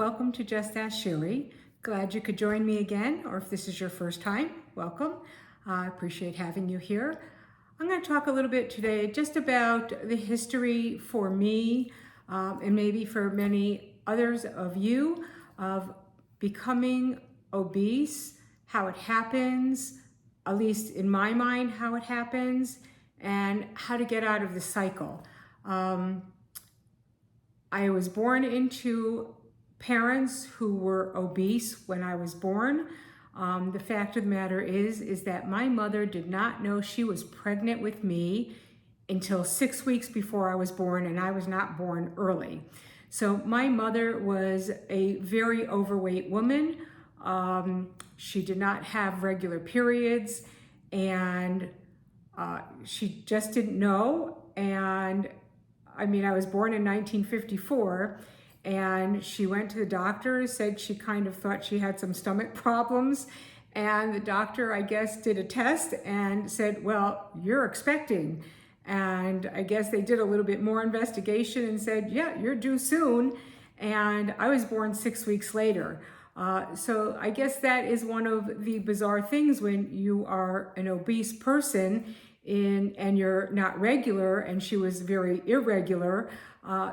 welcome to Just Ask Sherry. Glad you could join me again, or if this is your first time, welcome. I appreciate having you here. I'm going to talk a little bit today just about the history for me and maybe for many others of you of becoming obese, how it happens, at least in my mind, how it happens, and how to get out of the cycle. I was born into parents who were obese when I was born. The fact of the matter is that my mother did not know she was pregnant with me until 6 weeks before I was born, and I was not born early. So my mother was a very overweight woman. She did not have regular periods, and she just didn't know. And I mean, I was born in 1954, and she went to the doctor, said she kind of thought she had some stomach problems. And the doctor, I guess, did a test and said, well, you're expecting. And I guess they did a little bit more investigation and said, yeah, you're due soon. And I was born 6 weeks later. So I guess that is one of the bizarre things when you are an obese person and you're not regular, and she was very irregular.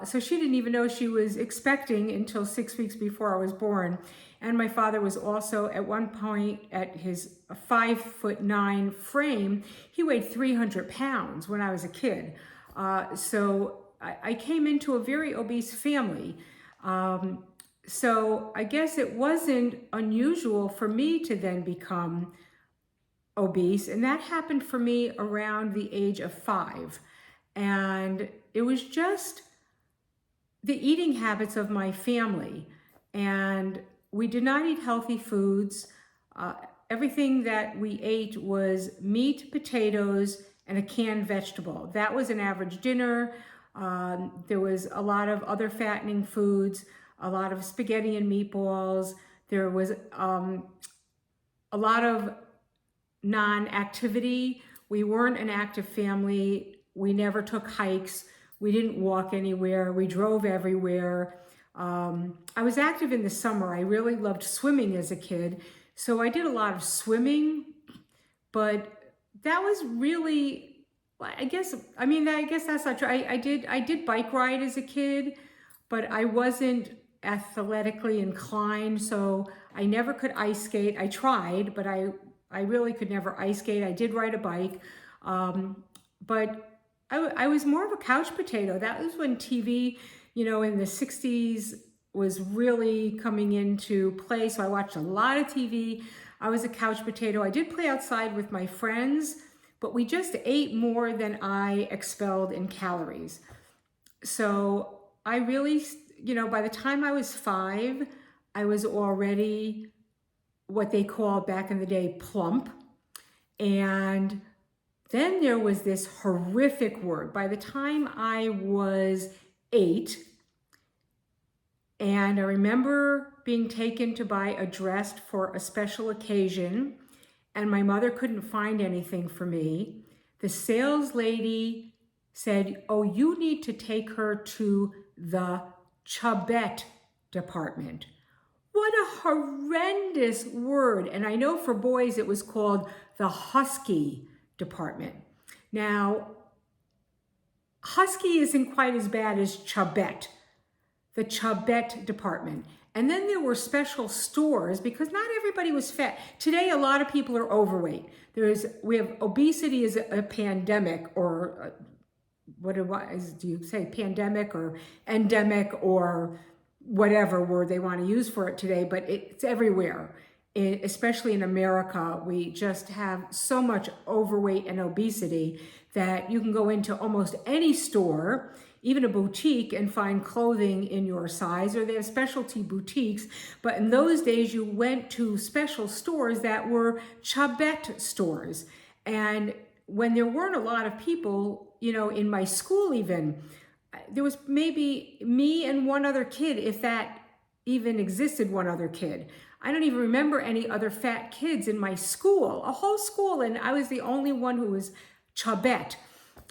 So she didn't even know she was expecting until 6 weeks before I was born. And my father was also at one point at his 5'9" frame, he weighed 300 pounds when I was a kid. So I came into a very obese family. So I guess it wasn't unusual for me to then become obese, and that happened for me around the age of 5. And it was just the eating habits of my family, and we did not eat healthy foods. Everything that we ate was meat, potatoes, and a canned vegetable. That was an average dinner. There was a lot of other fattening foods, a lot of spaghetti and meatballs. There was a lot of non-activity. We weren't an active family. We never took hikes. We didn't walk anywhere. We drove everywhere. I was active in the summer. I really loved swimming as a kid. So I did a lot of swimming, but that was really, I guess that's not true. I did bike ride as a kid, but I wasn't athletically inclined. So I never could ice skate. I tried, but I really could never ice skate. I did ride a bike, but I was more of a couch potato. That was when TV, in the 60s was really coming into play. So I watched a lot of TV. I was a couch potato. I did play outside with my friends, but we just ate more than I expelled in calories. So I really, by the time I was 5, I was already what they called back in the day plump. And then there was this horrific word. By the time I was 8, and I remember being taken to buy a dress for a special occasion, and my mother couldn't find anything for me. The sales lady said, oh, you need to take her to the Chubet department. What a horrendous word. And I know for boys it was called the Husky department. Now, Husky isn't quite as bad as Chubet, the Chubet department. And then there were special stores because not everybody was fat. Today, a lot of people are overweight. We have obesity is a pandemic, or do you say pandemic or endemic or whatever word they want to use for it today, but it's everywhere. Especially in America, we just have so much overweight and obesity that you can go into almost any store, even a boutique, and find clothing in your size, or they have specialty boutiques. But in those days, you went to special stores that were Chubet stores. And when there weren't a lot of people, in my school even, there was maybe me and one other kid, if that even existed, one other kid. I don't even remember any other fat kids in my school, a whole school, and I was the only one who was Chubet.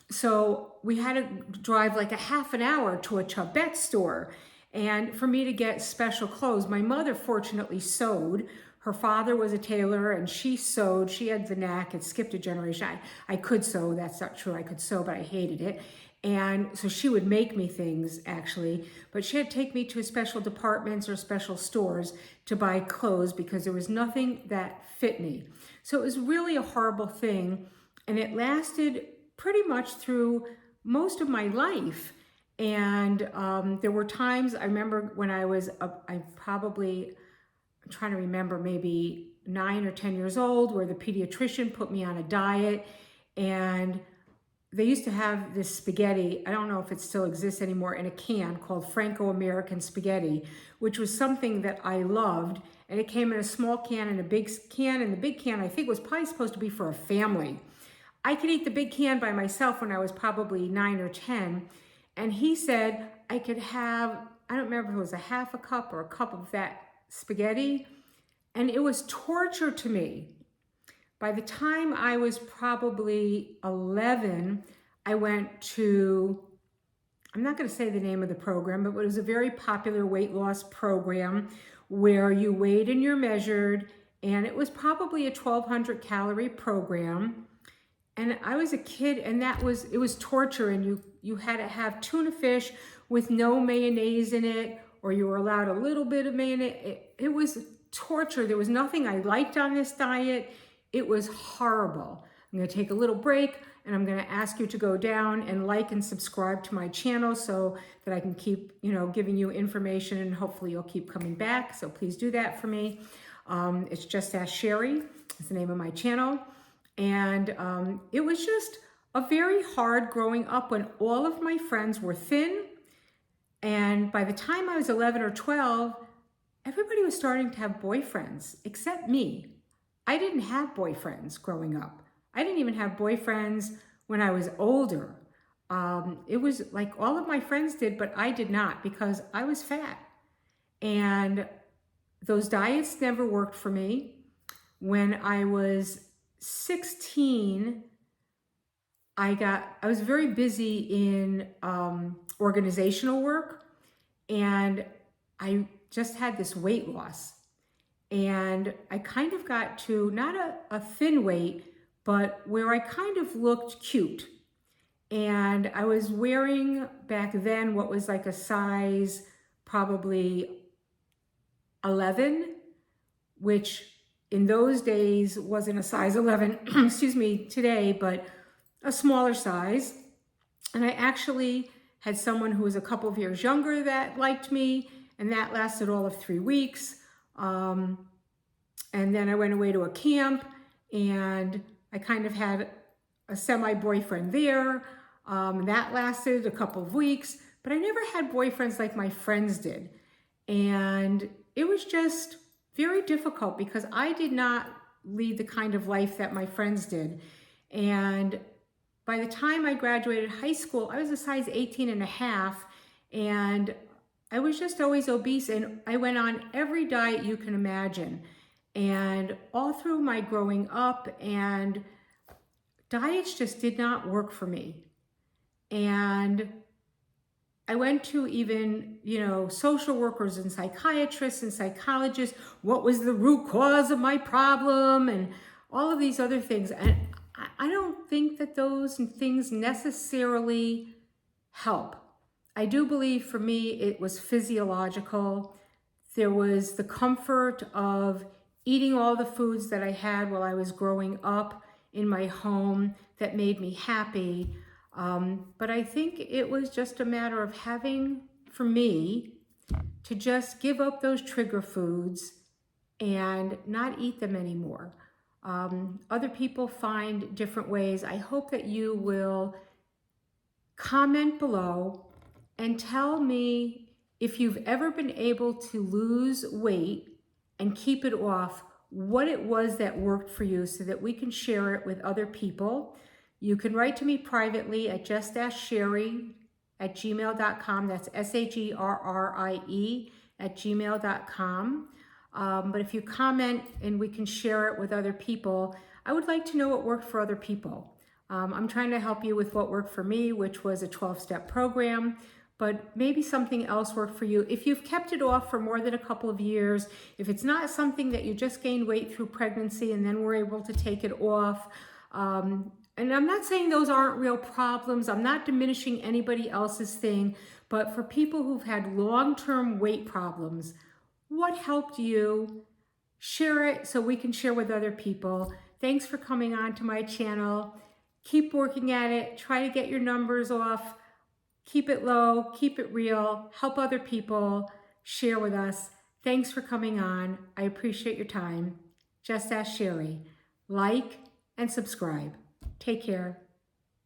So we had to drive like a half an hour to a Chubet store. and for me to get special clothes. My mother fortunately sewed. Her father was a tailor and she sewed. She had the knack. It skipped a generation. I could sew. That's not true. I could sew, but I hated it. And so she would make me things actually, but she had to take me to special departments or special stores to buy clothes because there was nothing that fit me. So it was really a horrible thing. And it lasted pretty much through most of my life. And there were times, I remember when I was, I'm trying to remember, maybe 9 or 10 years old, where the pediatrician put me on a diet, and they used to have this spaghetti, I don't know if it still exists anymore, in a can called Franco-American spaghetti, which was something that I loved. And it came in a small can and a big can, and the big can I think was probably supposed to be for a family. I could eat the big can by myself when I was probably 9 or 10. And he said I could have, I don't remember if it was a half a cup or a cup of that spaghetti. And it was torture to me. By the time I was probably 11, I went to, I'm not going to say the name of the program, but it was a very popular weight loss program where you weighed and you're measured, and it was probably a 1,200 calorie program. And I was a kid, and it was torture, and you had to have tuna fish with no mayonnaise in it, or you were allowed a little bit of mayonnaise. It was torture. There was nothing I liked on this diet. It was horrible. I'm going to take a little break, and I'm going to ask you to go down and like and subscribe to my channel so that I can keep, giving you information, and hopefully you'll keep coming back. So please do that for me. It's Just Ask Sherry. It's the name of my channel. And it was just a very hard growing up when all of my friends were thin. And by the time I was 11 or 12, everybody was starting to have boyfriends except me. I didn't have boyfriends growing up. I didn't even have boyfriends when I was older. It was like all of my friends did, but I did not because I was fat. And those diets never worked for me. When I was 16, I was very busy in organizational work, and I just had this weight loss. And I kind of got to not a thin weight, but where I kind of looked cute. And I was wearing back then what was like a size probably 11, which in those days wasn't a size 11, excuse me, today, but a smaller size. And I actually had someone who was a couple of years younger that liked me, and that lasted all of 3 weeks. And then I went away to a camp, and I kind of had a semi-boyfriend there. That lasted a couple of weeks, but I never had boyfriends like my friends did. And it was just very difficult because I did not lead the kind of life that my friends did. And by the time I graduated high school, I was a size 18 and a half, and I was just always obese, and I went on every diet you can imagine. And all through my growing up, and diets just did not work for me. And I went to even, social workers and psychiatrists and psychologists. What was the root cause of my problem? And all of these other things. And I don't think that those things necessarily help. I do believe for me it was physiological. There was the comfort of eating all the foods that I had while I was growing up in my home that made me happy. But I think it was just a matter of having, for me, to just give up those trigger foods and not eat them anymore. Other people find different ways. I hope that you will comment below and tell me if you've ever been able to lose weight and keep it off, what it was that worked for you so that we can share it with other people. You can write to me privately at justaskSherry@gmail.com. That's SHERRIE@gmail.com. But if you comment and we can share it with other people, I would like to know what worked for other people. I'm trying to help you with what worked for me, which was a 12-step program. but maybe something else worked for you. If you've kept it off for more than a couple of years, if it's not something that you just gained weight through pregnancy and then were able to take it off, and I'm not saying those aren't real problems. I'm not diminishing anybody else's thing, but for people who've had long-term weight problems, what helped you? Share it so we can share with other people. Thanks for coming on to my channel. Keep working at it. Try to get your numbers off. Keep it low, keep it real, help other people, share with us. Thanks for coming on. I appreciate your time. Just Ask Sherry. Like and subscribe. Take care.